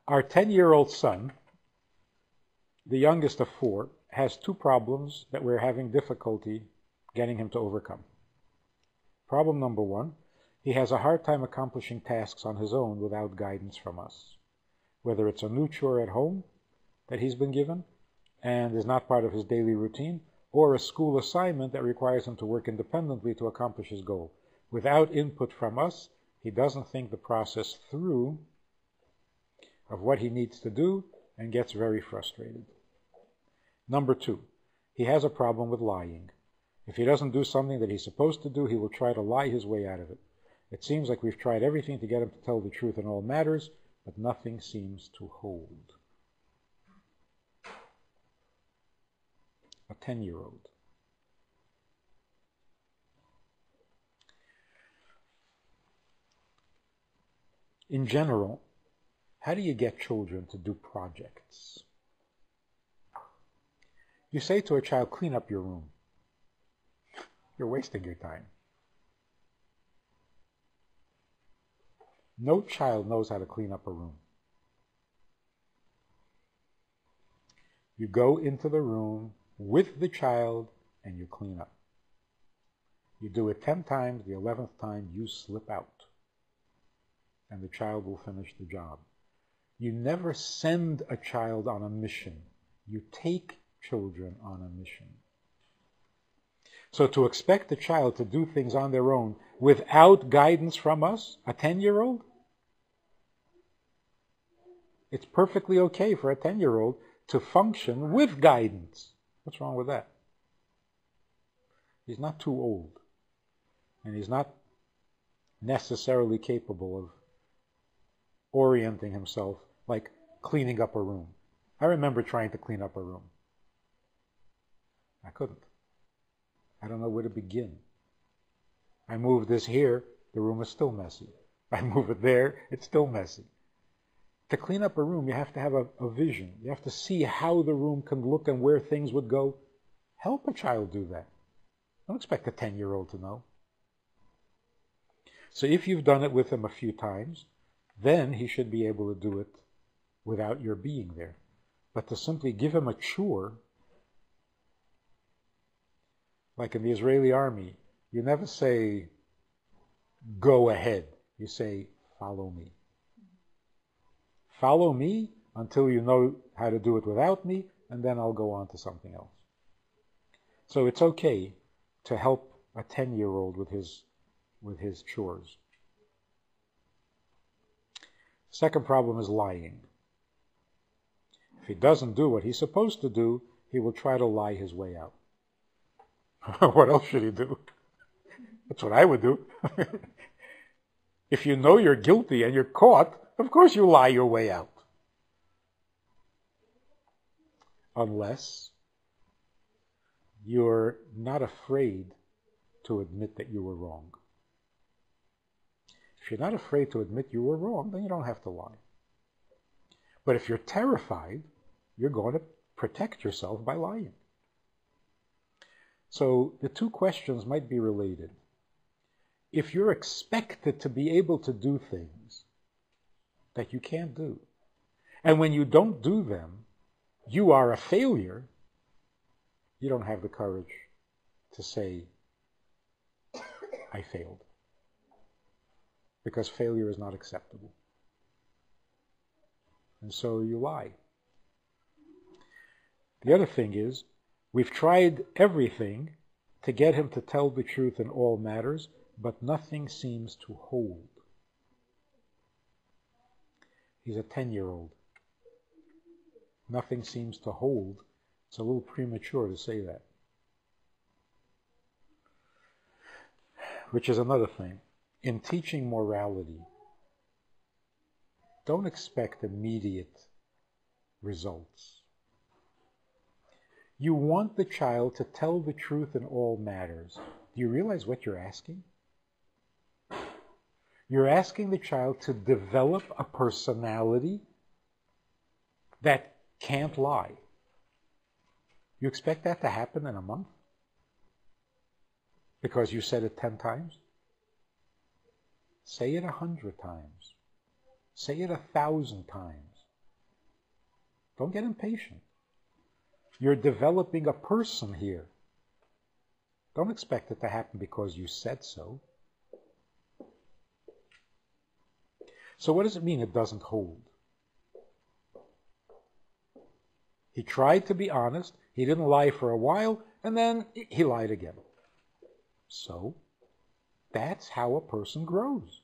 Our 10-year-old son, the youngest of 4, has 2 problems that we're having difficulty getting him to overcome. Problem number 1, he has a hard time accomplishing tasks on his own without guidance from us. Whether it's a new chore at home that he's been given and is not part of his daily routine, or a school assignment that requires him to work independently to accomplish his goal. Without input from us, he doesn't think the process through of what he needs to do and gets very frustrated. Number 2, he has a problem with lying. If he doesn't do something that he's supposed to do, he will try to lie his way out of it. It seems like we've tried everything to get him to tell the truth in all matters, but nothing seems to hold. A 10-year-old. In general, how do you get children to do projects? You say to a child, clean up your room. You're wasting your time. No child knows how to clean up a room. You go into the room with the child and you clean up. You do it 10 times, the 11th time you slip out. And the child will finish the job. You never send a child on a mission. You take children on a mission. So to expect a child to do things on their own without guidance from us, a 10-year-old, it's perfectly okay for a 10-year-old to function with guidance. What's wrong with that? He's not too old, and he's not necessarily capable of orienting himself like cleaning up a room. I remember trying to clean up a room. I couldn't. I don't know where to begin. I move this here, the room is still messy. I move it there, it's still messy. To clean up a room, you have to have a vision. You have to see how the room can look and where things would go. Help a child do that. Don't expect a 10-year-old to know. So if you've done it with him a few times, then he should be able to do it without your being there. But to simply give him a chore, like in the Israeli army, you never say, go ahead. You say, follow me. Follow me until you know how to do it without me, and then I'll go on to something else. So it's okay to help a 10-year-old with his chores. Second problem is lying. If he doesn't do what he's supposed to do, he will try to lie his way out. What else should he do? That's what I would do. If you know you're guilty and you're caught, of course you lie your way out. Unless you're not afraid to admit that you were wrong. If you're not afraid to admit you were wrong, then you don't have to lie. But if you're terrified, you're going to protect yourself by lying. So the two questions might be related. If you're expected to be able to do things that you can't do, and when you don't do them, you are a failure, you don't have the courage to say, I failed. Because failure is not acceptable. And so you lie. The other thing is, we've tried everything to get him to tell the truth in all matters, but nothing seems to hold. He's a 10-year-old. Nothing seems to hold. It's a little premature to say that. Which is another thing. In teaching morality, don't expect immediate results. You want the child to tell the truth in all matters. Do you realize what you're asking? You're asking the child to develop a personality that can't lie. You expect that to happen in a month? Because you said it 10 times? Say it 100 times. Say it 1,000 times. Don't get impatient. You're developing a person here. Don't expect it to happen because you said so. So what does it mean it doesn't hold? He tried to be honest. He didn't lie for a while, and then he lied again. So that's how a person grows.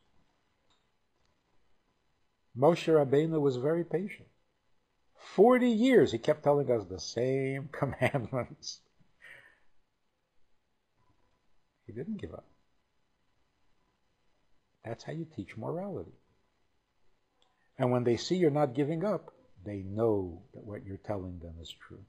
Moshe Rabbeinu was very patient. 40 years he kept telling us the same commandments. He didn't give up. That's how you teach morality. And when they see you're not giving up, they know that what you're telling them is true.